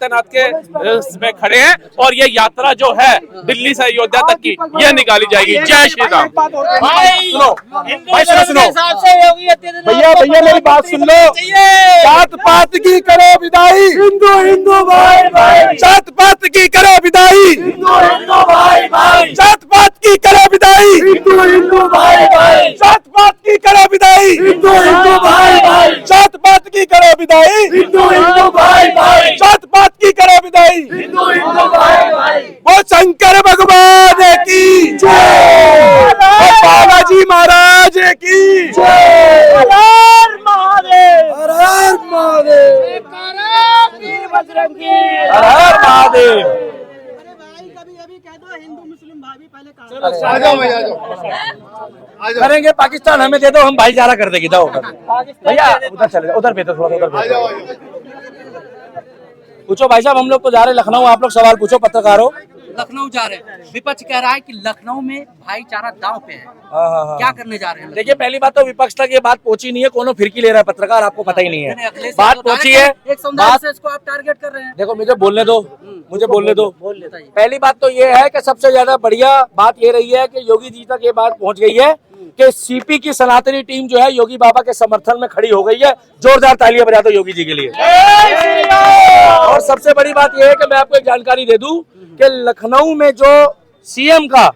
सत्यनाथ के में खड़े हैं और ये यात्रा जो है दिल्ली से अयोध्या तक की ये निकाली जाएगी। जय श्री राम। सुनो भैया भैया मेरी बात सुन लो। जात पात की करो विदाई, हिंदू हिंदू भाई भाई। जात पात की करो विदाई, हिंदू हिंदू भाई भाई। जात पात की करो विदाई, हिंदू हिंदू भाई भाई। जात पात की करो विदाई, हिंदू हिंदू भाई भाई। जात पात की करो विदाई, हिंदू हिंदू भाई भाई। जात पात की करो विदाई, हिंदू हिंदू भाई भाई। वो शंकर भगवान की जय, बालाजी महाराज की जय। हर हर महादेव, हर हर महादेव, हर हर महादेव। आ जाओ भाई, आ जाओ। करेंगे पाकिस्तान हमें दे दो, हम भाईचारा कर देंगे। जाओ भैया उधर चले जाओ, उधर बेहतर, थोड़ा उधर पूछो। भाई साहब हम लोग तो जा रहे लखनऊ, आप लोग सवाल पूछो पत्रकारों। लखनऊ जा रहे हैं, विपक्ष कह रहा है कि लखनऊ में भाईचारा दांव पे है। क्या करने जा रहे हैं? देखिए पहली बात तो विपक्ष तक ये बात पहुंची नहीं है, कोनो फिरकी ले रहा है पत्रकार, आपको पता ही नहीं है। बात पहुंची है, एक समुदाय से इसको आप टारगेट कर रहे हैं। देखो मुझे बोलने दो, मुझे बोलने दो। पहली बात तो ये है कि सबसे ज्यादा बढ़िया बात ये रही है कि योगी जी तक ये बात पहुंच गई है कि सीपी की सनातनी टीम जो है योगी बाबा के समर्थन में खड़ी हो गई है। जोरदार तालियां बजा दो योगी जी के लिए। और सबसे बड़ी बात यह है कि मैं आपको एक जानकारी दे दूं कि लखनऊ में जो सीएम का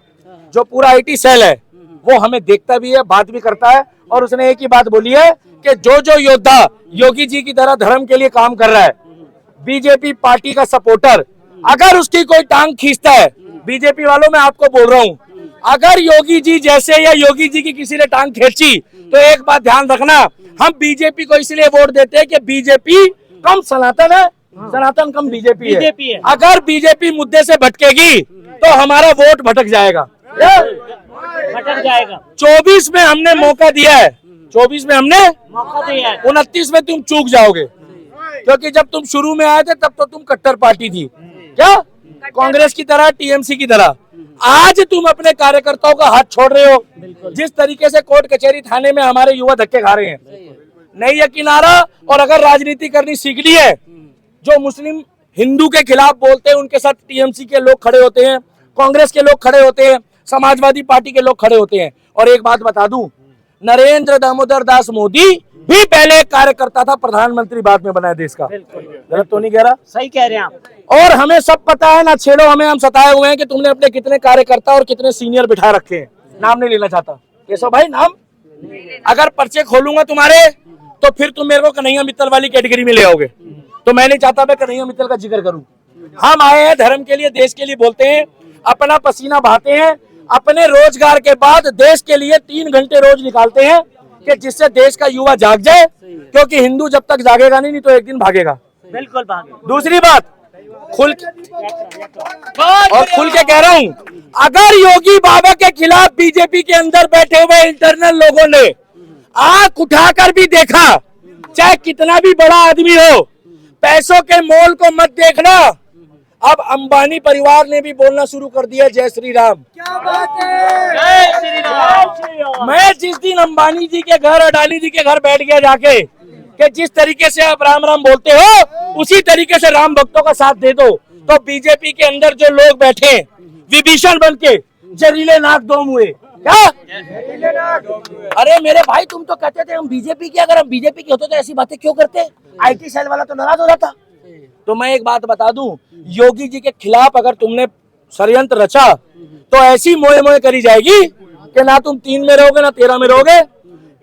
जो पूरा आईटी सेल है वो हमें देखता भी है, बात भी करता है। और उसने एक ही बात बोली है कि जो जो योद्धा योगी जी की तरह धर्म के लिए काम कर रहा है, बीजेपी पार्टी का सपोर्टर, अगर उसकी कोई टांग खींचता है, बीजेपी वालों मैं आपको बोल रहा हूँ, अगर योगी जी जैसे या योगी जी की किसी ने टांग खींची तो एक बात ध्यान रखना, हम बीजेपी को इसलिए वोट देते हैं कि बीजेपी कम सनातन है, सनातन कम बीजेपी है। अगर बीजेपी मुद्दे से भटकेगी तो हमारा वोट भटक जाएगा। 24 में हमने मौका दिया है, 24 में हमने मौका दिया है, 29 में तुम चूक जाओगे। क्योंकि जब तुम शुरू में आए थे तब तो तुम कट्टर पार्टी थी, क्या कांग्रेस की तरह, टीएमसी की तरह। आज तुम अपने कार्यकर्ताओं का हाथ छोड़ रहे हो। जिस तरीके से कोर्ट कचहरी थाने में हमारे युवा धक्के खा रहे हैं, नहीं यकीन आ रहा। और अगर राजनीति करनी सीख ली है, जो मुस्लिम हिंदू के खिलाफ बोलते हैं उनके साथ टीएमसी के लोग खड़े होते हैं, कांग्रेस के लोग खड़े होते हैं, समाजवादी पार्टी के लोग खड़े होते हैं। और एक बात बता दूं, नरेंद्र दामोदर दास मोदी भी पहले एक कार्यकर्ता था, प्रधानमंत्री बाद में बनाया देश का। गलत तो नहीं कह रहा? सही कह रहे हैं आप। और हमें सब पता है ना, छेड़ो हमें, हम सताए हुए हैं कि तुमने अपने कितने कार्यकर्ता और कितने सीनियर बिठा रखे हैं। नाम नहीं लेना चाहता केशव भाई, नाम अगर पर्चे खोलूंगा तुम्हारे तो फिर तुम मेरे को कन्हैया मित्तल वाली कैटेगरी में ले आओगे, तो मैं नहीं चाहता मैं कन्हैया मित्तल का जिक्र करूं। हम आए हैं धर्म के लिए, देश के लिए बोलते हैं, अपना पसीना बहाते हैं, अपने रोजगार के बाद देश के लिए 3 घंटे रोज निकालते हैं कि जिससे देश का युवा जाग जाए। क्योंकि हिंदू जब तक जागेगा नहीं तो एक दिन भागेगा। बिल्कुल भागेगा। दूसरी बात खुल के कह रहा हूं, अगर योगी बाबा के खिलाफ बीजेपी के अंदर बैठे हुए इंटरनल लोगों ने आंख उठाकर भी देखा, चाहे कितना भी बड़ा आदमी हो, पैसों के मोल को मत देखना। अब अंबानी परिवार ने भी बोलना शुरू कर दिया जय श्री राम। क्या बात है, जय श्री राम। मैं जिस दिन अंबानी जी के घर, अडानी जी के घर बैठ गया जाके कि जिस तरीके से आप राम राम बोलते हो उसी तरीके से राम भक्तों का साथ दे दो, तो बीजेपी के अंदर जो लोग बैठे विभीषण बन के, जहरीले नाक दो मुए, क्या अरे मेरे भाई तुम तो कहते थे हम बीजेपी के, अगर हम बीजेपी के होते तो ऐसी बातें क्यों करते? आईटी सेल वाला तो नाराज हो जाता। तो मैं एक बात बता दूं, योगी जी के खिलाफ अगर तुमने षड्यंत्र रचा तो ऐसी मोए मोए करी जाएगी कि ना तुम 3 में रहोगे ना 13 में रहोगे।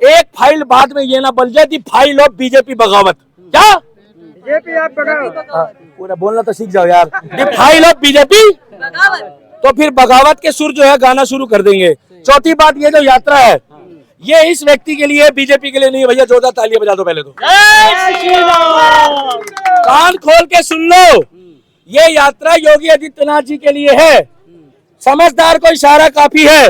एक फाइल बाद में ये ना बन जाए, दी फाइल ऑफ बीजेपी बगावत। क्या बीजेपी आप बगावत? पूरा बोलना तो सीख जाओ यार। दी फाइल ऑफ बीजेपी बगावत, तो फिर बगावत के सुर जो है गाना शुरू कर देंगे। चौथी बात, ये जो यात्रा है ये इस व्यक्ति के लिए, बीजेपी के लिए नहीं है। भैया जोरदार तालियां बजा दो पहले तो। कान खोल के सुन लो, ये यात्रा योगी आदित्यनाथ जी के लिए है। समझदार को इशारा काफी है,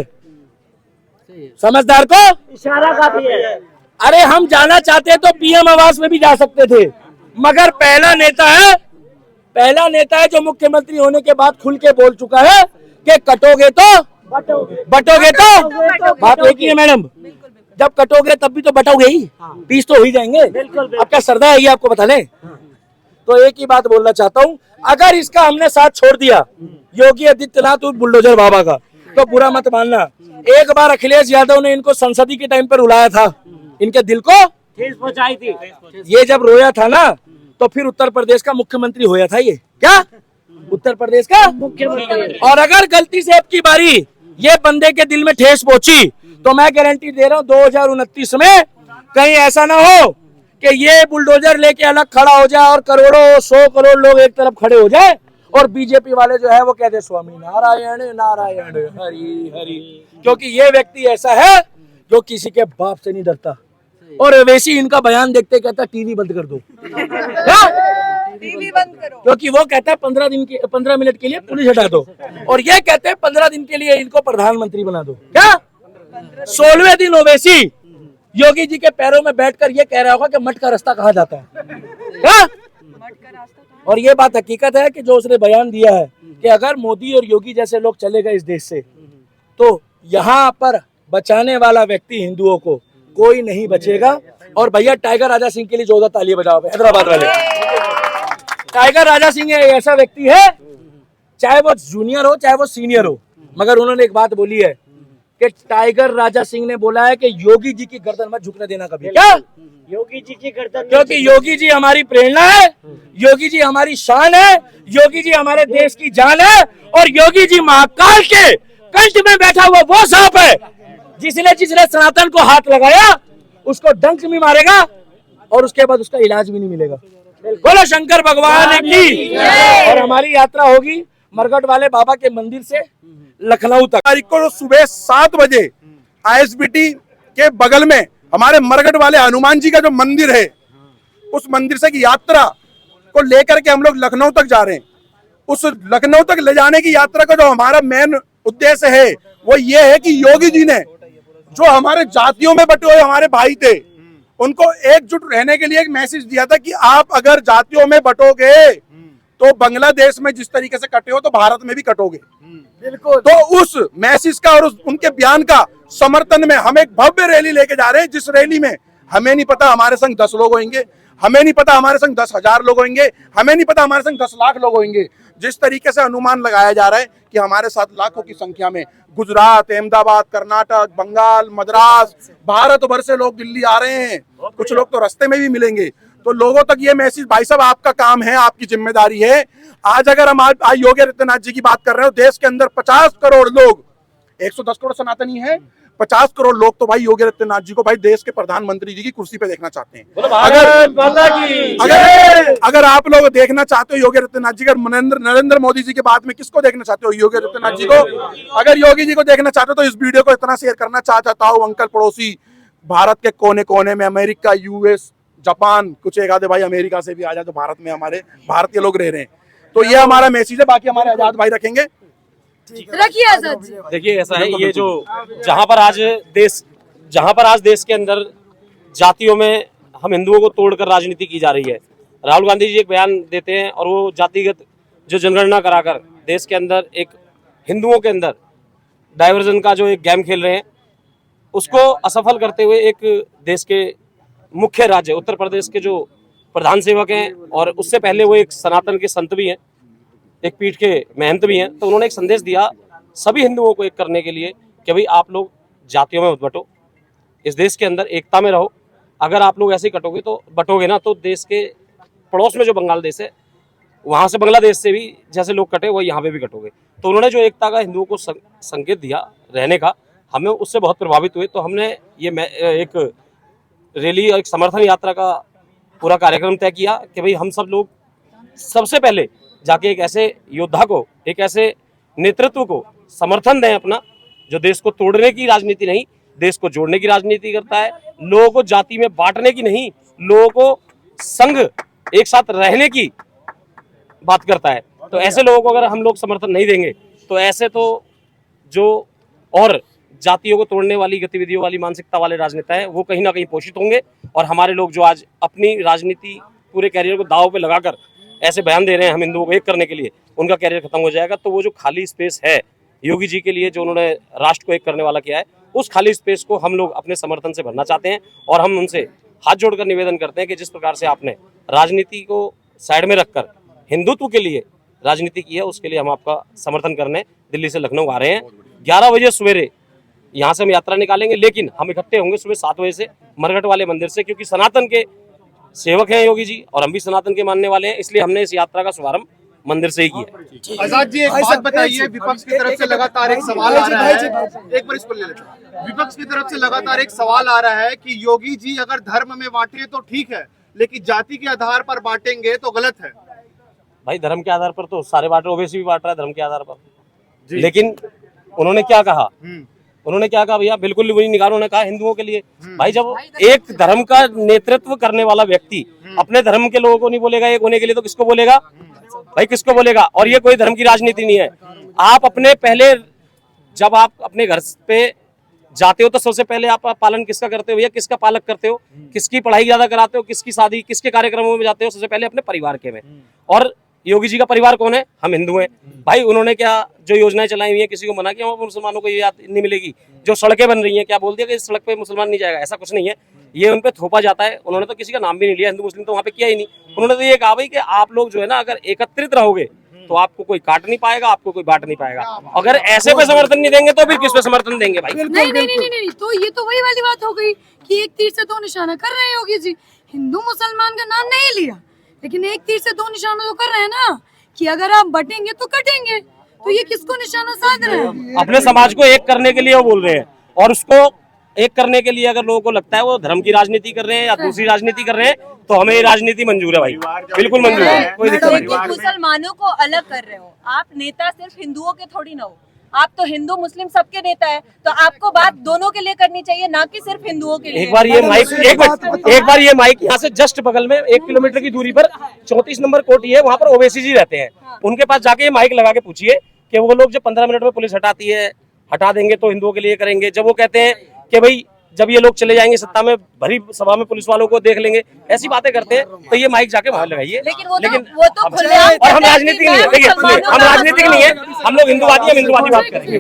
समझदार को इशारा काफी है। अरे हम जाना चाहते तो पीएम आवास में भी जा सकते थे, मगर पहला नेता है जो मुख्यमंत्री होने के बाद खुल के बोल चुका है कि कटोगे तो बटोगे तो। बात एक ही है मैडम, जब कटोगे तब भी तो बटोगे ही, पीस तो हो ही जाएंगे। अब क्या श्रद्धा है ये आपको बता लें। तो एक ही बात बोलना चाहता हूँ, अगर इसका हमने साथ छोड़ दिया योगी आदित्यनाथ और बुलडोजर बाबा का, तो बुरा मत मानना। एक बार अखिलेश यादव ने इनको संसदी के टाइम पर रुलाया था, इनके दिल को ठेस पहुंचाई थी। ये जब रोया था ना, तो फिर उत्तर प्रदेश का मुख्यमंत्री होया था ये, क्या उत्तर प्रदेश का मुख्यमंत्री। और अगर गलती से अब की बारी ये बंदे के दिल में ठेस पहुंची, तो मैं गारंटी दे रहा हूँ 2029 में कहीं ऐसा ना हो कि ये बुलडोजर लेके अलग खड़ा हो जाए और करोड़ों 100 करोड़ लोग एक तरफ खड़े हो जाए और बीजेपी वाले जो है वो कहते स्वामी नारायण नारायण हरि हरि, क्योंकि ये व्यक्ति ऐसा है जो किसी के बाप से नहीं डरता। और वैसे ही इनका बयान देखते कहता टीवी बंद कर दो, टीवी बंद करो, क्योंकि वो कहता है 15 मिनट के लिए पुलिस हटा दो, और ये कहते हैं 15 दिन के लिए इनको प्रधानमंत्री बना दो। क्या 16वें दिन ओवैसी योगी जी के पैरों में बैठकर ये कह रहा होगा कि मठ का रास्ता कहाँ जाता है, क्या? और ये बात हकीकत है कि जो उसने बयान दिया है कि अगर मोदी और योगी जैसे लोग चले गए इस देश से, तो यहाँ पर बचाने वाला व्यक्ति हिंदुओं को कोई नहीं बचेगा। और भैया टाइगर राजा सिंह के लिए जोरदार तालियां बजाओ हैदराबाद वाले। टाइगर राजा सिंह ऐसा व्यक्ति है, चाहे वो जूनियर हो चाहे वो सीनियर हो, मगर उन्होंने एक बात बोली है कि टाइगर राजा सिंह ने बोला है कि योगी जी की गर्दन मत झुकने देना कभी। क्या योगी जी की गर्दन, क्योंकि योगी जी हमारी प्रेरणा है, योगी जी हमारी शान है, योगी जी हमारे देश की जान है, और योगी जी महाकाल के कंठ में बैठा हुआ वो सांप है जिसने सनातन को हाथ लगाया उसको डंक भी मारेगा और उसके बाद उसका इलाज भी नहीं मिलेगा। बोलो शंकर भगवान की। और हमारी यात्रा होगी मरघट वाले बाबा के मंदिर से लखनऊ तक। तारीख को सुबह 7 बजे आईएसबीटी के बगल में हमारे मरघट वाले हनुमान जी का जो मंदिर है, उस मंदिर से की यात्रा को लेकर के हम लोग लखनऊ तक जा रहे हैं। उस लखनऊ तक ले जाने की यात्रा का जो हमारा मेन उद्देश्य है वो ये है कि योगी जी ने जो हमारे जातियों में बटे हुए हमारे भाई थे, उनको एकजुट रहने के लिए एक मैसेज दिया था कि आप अगर जातियों में बटोगे तो बांग्लादेश में जिस तरीके से कटे हो तो भारत में भी कटोगे। बिल्कुल। तो उस मैसेज का और उनके बयान का समर्थन में हम एक भव्य रैली लेके जा रहे हैं, जिस रैली में हमें नहीं पता हमारे संग 10 लोग होंगे, हमें नहीं पता हमारे संग 10,000 लोग होंगे, हमें नहीं पता हमारे संग 10 लाख लोग होंगे। जिस तरीके से अनुमान लगाया जा रहा है कि हमारे साथ लाखों की संख्या में गुजरात, अहमदाबाद, कर्नाटक, बंगाल, मद्रास, भारत भर से लोग दिल्ली आ रहे हैं, कुछ लोग तो रास्ते में भी मिलेंगे। तो लोगों तक ये मैसेज, भाई साहब आपका काम है, आपकी जिम्मेदारी है। आज अगर हम आज योगी आदित्यनाथ जी की बात कर रहे हो, देश के अंदर 50 करोड़ लोग, 110 करोड़ सनातनी है, 50 करोड़ लोग तो भाई योगी आदित्यनाथ जी को भाई देश के प्रधानमंत्री जी की कुर्सी पे देखना चाहते हैं। अगर आप लोग देखना चाहते हो योगी आदित्यनाथ जी, अगर नरेंद्र मोदी जी के बाद में किसको देखना चाहते हो? योगी आदित्यनाथ जी को। अगर योगी जी को देखना चाहते हो तो इस वीडियो को इतना शेयर करना चाहता हूँ, अंकल पड़ोसी भारत के कोने कोने में, अमेरिका, यूएस, जापान, कुछ एक आधे भाई अमेरिका से भी आ जाए तो भारत में हमारे भारतीय लोग रह रहे हैं। तो ये हमारा मैसेज है। बाकी हमारे आजाद भाई रखेंगे। रखिए आजाद जी। देखिए ऐसा है, ये जो जहां पर आज देश के अंदर जातियों में हम हिंदुओं को तोड़कर राजनीति की जा रही है। राहुल गांधी जी एक बयान देते हैं और वो जातिगत जो जनगणना कराकर देश के अंदर एक हिंदुओं के अंदर डाइवर्जन का जो एक गेम खेल रहे हैं, उसको असफल करते हुए एक देश के मुख्य राज्य उत्तर प्रदेश के जो प्रधान सेवक हैं, और उससे पहले वो एक सनातन के संत भी हैं, एक पीठ के महंत भी हैं, तो उन्होंने एक संदेश दिया सभी हिंदुओं को एक करने के लिए कि भाई आप लोग जातियों में मत बटो, इस देश के अंदर एकता में रहो। अगर आप लोग ऐसे ही कटोगे तो बटोगे ना, तो देश के पड़ोस में जो बंगाल देश है, वहाँ से बांग्लादेश से भी जैसे लोग कटे वो यहाँ पे भी कटोगे। तो उन्होंने जो एकता का हिंदुओं को संकेत दिया रहने का, हमें उससे बहुत प्रभावित हुए। तो हमने ये एक रैली और एक समर्थन यात्रा का पूरा कार्यक्रम तय किया कि भाई हम सब लोग सबसे पहले जाके एक ऐसे योद्धा को, एक ऐसे नेतृत्व को समर्थन दें अपना, जो देश को तोड़ने की राजनीति नहीं, देश को जोड़ने की राजनीति करता है, लोगों को जाति में बांटने की नहीं, लोगों को संग एक साथ रहने की बात करता है। तो ऐसे लोगों को अगर हम लोग समर्थन नहीं देंगे तो ऐसे तो जो और जातियों को तोड़ने वाली गतिविधियों वाली मानसिकता वाले राजनेता है वो कहीं ना कहीं पोषित होंगे। और हमारे लोग जो आज अपनी राजनीति पूरे कैरियर को दांव पे लगाकर ऐसे बयान दे रहे हैं हम हिंदुओं को एक करने के लिए, उनका कैरियर खत्म हो जाएगा। तो वो जो खाली स्पेस है योगी जी के लिए, जो उन्होंने राष्ट्र को एक करने वाला किया है, उस खाली स्पेस को हम लोग अपने समर्थन से भरना चाहते हैं। और हम उनसे हाथ जोड़कर निवेदन करते हैं कि जिस प्रकार से आपने राजनीति को साइड में रखकर हिंदुत्व के लिए राजनीति की है, उसके लिए हम आपका समर्थन करने दिल्ली से लखनऊ आ रहे हैं। 11 बजे सवेरे यहाँ से हम यात्रा निकालेंगे, लेकिन हम इकट्ठे होंगे सुबह 7 बजे से मरघट वाले मंदिर से, क्योंकि सनातन के सेवक हैं योगी जी और हम भी सनातन के मानने वाले हैं, इसलिए हमने इस यात्रा का शुभारंभ मंदिर से ही किया। आजाद जी, एक बात बताइए, विपक्ष की तरफ से लगातार एक सवाल आ रहा है, एक बार इस पर ले लेते हैं। विपक्ष की तरफ से लगातार एक सवाल आ रहा है कि योगी जी अगर धर्म में बांटे तो ठीक है, लेकिन जाति के आधार पर बांटेंगे तो गलत है। भाई धर्म के आधार पर तो सारे बांट रहे, ओवैसी भी बांट रहा है धर्म के आधार पर, लेकिन उन्होंने क्या कहा, उन्होंने क्या कहा भैया, बिल्कुल वही निकालो, उन्होंने कहा हिंदुओं के लिए। भाई जब एक धर्म का नेतृत्व करने वाला व्यक्ति अपने धर्म के लोगों को नहीं बोलेगा एक होने के लिए, तो किसको बोलेगा भाई, किसको बोलेगा। और ये कोई धर्म की राजनीति नहीं है। आप अपने पहले जब आप अपने घर पे जाते हो तो सबसे पहले आप पालन किसका करते हो या किसका पालक करते हो, किसकी पढ़ाई ज्यादा कराते हो, किसकी शादी, किसके कार्यक्रमों में जाते हो, सबसे पहले अपने परिवार के में। और योगी जी का परिवार कौन है, हम हिंदू हैं। भाई उन्होंने क्या जो योजनाएं चलाई हुई है, किसी को मना किया मुसलमानों को ये नहीं मिलेगी। जो सड़कें बन रही हैं, क्या बोल दिया कि इस सड़क पे मुसलमान नहीं जाएगा, ऐसा कुछ नहीं है, ये उन पे थोपा जाता है। उन्होंने तो किसी का नाम भी नहीं लिया, हिंदू मुस्लिम तो वहाँ पे किया ही नहीं। उन्होंने तो ये कहा भाई कि आप लोग जो है ना अगर एकत्रित रहोगे तो आपको कोई काट नहीं पाएगा, आपको कोई बांट नहीं पाएगा। अगर ऐसे पे समर्थन नहीं देंगे तो फिर किस पे समर्थन देंगे भाई। नहीं, तो ये तो वही वाली बात हो गई कि एक तीर से दो निशाना कर रहे हैं योगी जी। हिंदू मुसलमान का नाम नहीं लिया, लेकिन एक तीर से दो निशाना तो कर रहे हैं ना, कि अगर आप बटेंगे तो कटेंगे। तो ये किसको निशाना साध रहे हैं? अपने समाज को एक करने के लिए वो बोल रहे हैं, और उसको एक करने के लिए अगर लोगों को लगता है वो धर्म की राजनीति कर रहे हैं या दूसरी राजनीति कर रहे हैं, तो हमें ये राजनीति मंजूर है भाई, बिल्कुल मंजूर है, कोई दिक्कत नहीं। मुसलमानों को अलग कर रहे हो आप, नेता सिर्फ हिंदुओं के थोड़ी ना हो, आप तो हिंदू मुस्लिम सबके नेता है, तो आपको बात दोनों के लिए करनी चाहिए, ना कि सिर्फ हिंदुओं के लिए। एक बार ये माइक यहाँ से जस्ट बगल में 1 किलोमीटर की दूरी पर 34 नंबर कोठी है, वहाँ पर ओवैसी जी रहते हैं। उनके पास जाके ये माइक लगा के पूछिए कि वो लोग जब 15 मिनट में पुलिस हटाती है, हटा देंगे तो हिंदुओं के लिए करेंगे। जब वो कहते हैं कि भाई जब ये लोग चले जाएंगे सत्ता में, भरी सभा में पुलिस वालों को देख लेंगे, ऐसी बातें करते हैं, तो ये माइक जाके वहां लगाइए। लेकिन वो तो और हम राजनीतिक नहीं है, देखिए हम राजनीतिक नहीं है, हम लोग हिंदुवादी हैं, हिंदुवादी बात करेंगे।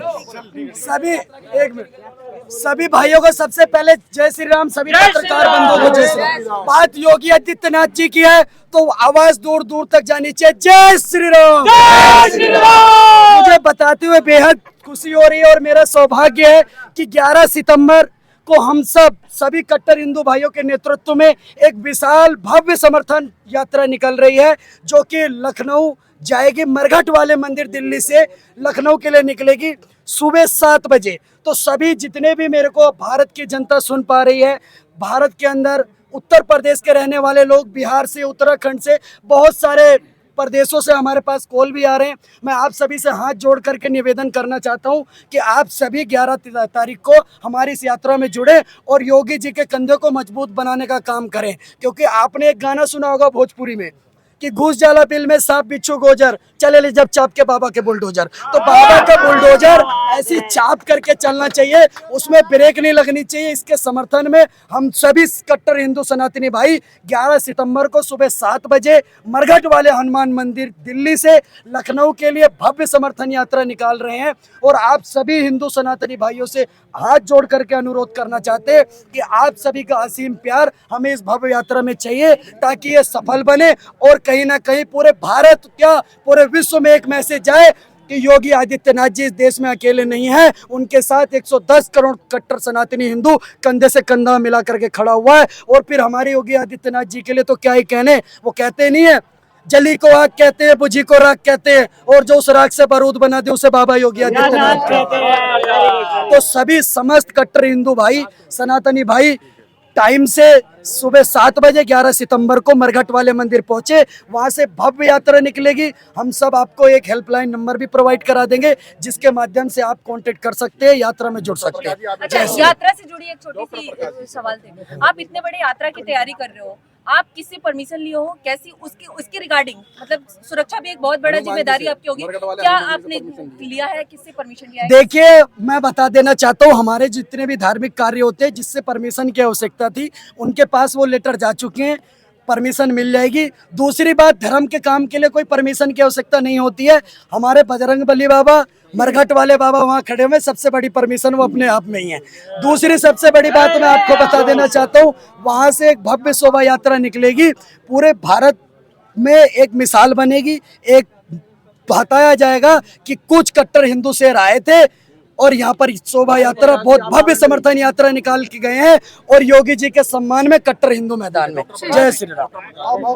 सभी भाइयों को सबसे पहले जय श्री राम, सभी पत्रकार बंधुओं को जय श्री राम। बात योगी आदित्यनाथ जी की है तो आवाज दूर दूर तक जानी चाहिए, जय श्री राम, जय श्री राम। मुझे बताते हुए बेहद खुशी हो रही है और मेरा सौभाग्य है कि 11 सितंबर को हम सभी कट्टर हिंदू भाइयों के नेतृत्व में एक विशाल भव्य समर्थन यात्रा निकल रही है, जो कि लखनऊ जाएगी। मरघट वाले मंदिर दिल्ली से लखनऊ के लिए निकलेगी सुबह 7 बजे। तो सभी जितने भी मेरे को भारत की जनता सुन पा रही है, भारत के अंदर उत्तर प्रदेश के रहने वाले लोग, बिहार से, उत्तराखंड से, बहुत सारे प्रदेशों से हमारे पास कॉल भी आ रहे हैं। मैं आप सभी से हाथ जोड़ करके निवेदन करना चाहता हूं कि आप सभी 11 तारीख को हमारी इस यात्रा में जुड़े और योगी जी के कंधे को मजबूत बनाने का काम करें। क्योंकि आपने एक गाना सुना होगा भोजपुरी में कि घुस जाला बिल में सांप बिच्छू गोजर, चले ले जब चाप के बाबा के बुलडोजर। तो बाबा का बुलडोजर ऐसी चाप करके चलना चाहिए, उसमें ब्रेक नहीं लगनी चाहिए। इसके समर्थन में हम सभी कट्टर हिंदू सनातनी भाई 11 सितंबर को सुबह 7 बजे मरघट वाले हनुमान मंदिर दिल्ली से लखनऊ के लिए भव्य समर्थन यात्रा निकाल रहे हैं। और आप सभी हिंदू सनातनी भाइयों से हाथ जोड़ करके अनुरोध करना चाहते हैं कि आप सभी का असीम प्यार हमें इस भव्य यात्रा में चाहिए, ताकि ये सफल बने और कहीं ना कहीं पूरे भारत क्या पूरे विश्व में एक मैसेज जाए कि योगी आदित्यनाथ जी इस देश में अकेले नहीं हैं, उनके साथ 110 करोड़ कट्टर सनातनी हिंदू कंधे से कंधा मिला करके खड़ा हुआ है। और फिर हमारे योगी आदित्यनाथ जी के लिए तो क्या ही कहने, वो कहते नहीं है जली को आग कहते हैं, बुझी को राख कहते हैं, और जो उस राख से बारूद बना दे उसे बाबा योगी आदित्यनाथ कहते हैं। तो सभी समस्त कट्टर हिंदू भाई, सनातनी भाई टाइम से सुबह 7 बजे 11 सितंबर को मरघट वाले मंदिर पहुंचे, वहां से भव्य यात्रा निकलेगी। हम सब आपको एक हेल्पलाइन नंबर भी प्रोवाइड करा देंगे, जिसके माध्यम से आप कांटेक्ट कर सकते हैं, यात्रा में जुड़ सकते हैं। अच्छा, यात्रा से जुड़ी एक छोटी सी सवाल थे, आप इतने बड़े यात्रा की तैयारी कर रहे हो, आप किससे परमिशन लिए हो, कैसी उसकी रिगार्डिंग, मतलब सुरक्षा भी एक बहुत बड़ा जिम्मेदारी आपकी होगी, क्या आपने लिया है, किससे परमिशन लिया है? देखिए, मैं बता देना चाहता हूँ, हमारे जितने भी धार्मिक कार्य होते हैं जिससे परमिशन की आवश्यकता थी, उनके पास वो लेटर जा चुके हैं, परमिशन मिल जाएगी। दूसरी बात, धर्म के काम के लिए कोई परमिशन की आवश्यकता नहीं होती है। हमारे बजरंगबली बाबा, मरघट वाले बाबा वहाँ खड़े हुए, सबसे बड़ी परमिशन वो अपने आप में ही है। दूसरी सबसे बड़ी बात मैं आपको बता देना चाहता हूँ, वहाँ से एक भव्य शोभा यात्रा निकलेगी, पूरे भारत में एक मिसाल बनेगी। एक बताया जाएगा कि कुछ कट्टर हिंदू शेर आए थे और यहाँ पर शोभा यात्रा, बहुत भव्य समर्थन यात्रा निकाल के गए हैं और योगी जी के सम्मान में कट्टर हिंदू मैदान में। जय श्री राम।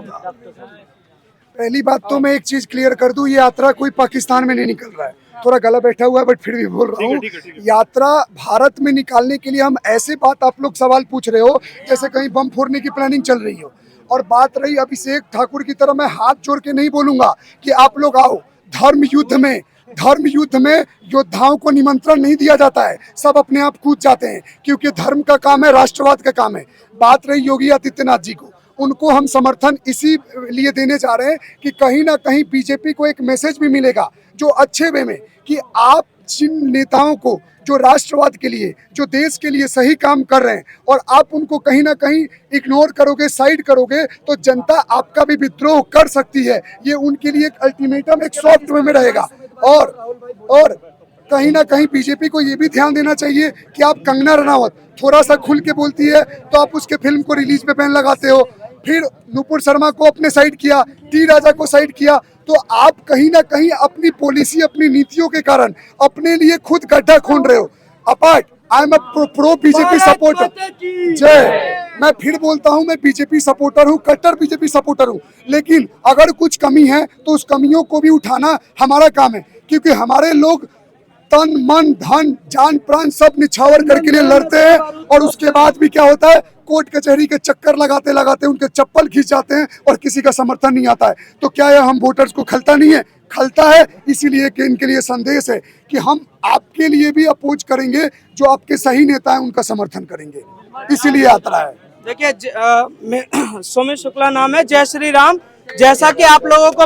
पहली बात तो मैं एक चीज क्लियर कर दूं, ये यात्रा कोई पाकिस्तान में नहीं निकल रहा है, थोड़ा गला बैठा हुआ है बट फिर भी बोल रहा हूँ। यात्रा भारत में निकालने के लिए हम ऐसे बात आप लोग सवाल पूछ रहे हो जैसे कहीं बम फोड़ने की प्लानिंग चल रही हो। और बात रही अभिषेक ठाकुर की तरह, मैं हाथ जोड़ के नहीं बोलूंगा कि आप लोग आओ। धर्म युद्ध में योद्धाओं को निमंत्रण नहीं दिया जाता है, सब अपने आप कूद जाते हैं क्योंकि धर्म का काम है, राष्ट्रवाद का काम है। बात रही योगी आदित्यनाथ जी को, उनको हम समर्थन इसी लिए देने जा रहे हैं कि कहीं ना कहीं बीजेपी को एक मैसेज भी मिलेगा जो अच्छे वे में, कि आप जिन नेताओं को जो राष्ट्रवाद के लिए, जो देश के लिए सही काम कर रहे हैं और आप उनको कहीं ना कहीं इग्नोर करोगे, साइड करोगे, तो जनता आपका भी विद्रोह कर सकती है। ये उनके लिए एक अल्टीमेटम, एक सॉफ्ट वे में रहेगा। और कहीं ना कहीं बीजेपी को ये भी ध्यान देना चाहिए कि आप कंगना रनावत थोड़ा सा खुल के बोलती है तो आप उसके फिल्म को रिलीज पे बैन लगाते हो, फिर नुपुर शर्मा को अपने साइड किया, टी राजा को साइड किया, तो आप कहीं ना कहीं अपनी पॉलिसी, अपनी नीतियों के कारण अपने लिए खुद गड्ढा खोद रहे हो। Apart, I am a pro BJP supporter. जय, मैं फिर बोलता हूं, मैं बीजेपी सपोर्टर हूं, कट्टर बीजेपी सपोर्टर हूं, लेकिन अगर कुछ कमी है तो उस कमियों को भी उठाना हमारा काम है, क्योंकि हमारे लोग तन मन धन जान प्राण सब निछावर करके लिए लड़ते हैं और उसके बाद भी क्या होता है, कोर्ट कचहरी के चक्कर लगाते लगाते उनके चप्पल खींच जाते हैं और किसी का समर्थन नहीं आता है। तो क्या यह हम वोटर्स को खलता नहीं है? खलता है। इसीलिए कि इनके लिए संदेश है कि हम आपके लिए भी अपोज करेंगे, जो आपके सही नेता है उनका समर्थन करेंगे, इसीलिए यात्रा है। देखिए, सौम्य शुक्ला नाम है। जय श्री राम। जैसा कि आप लोगों को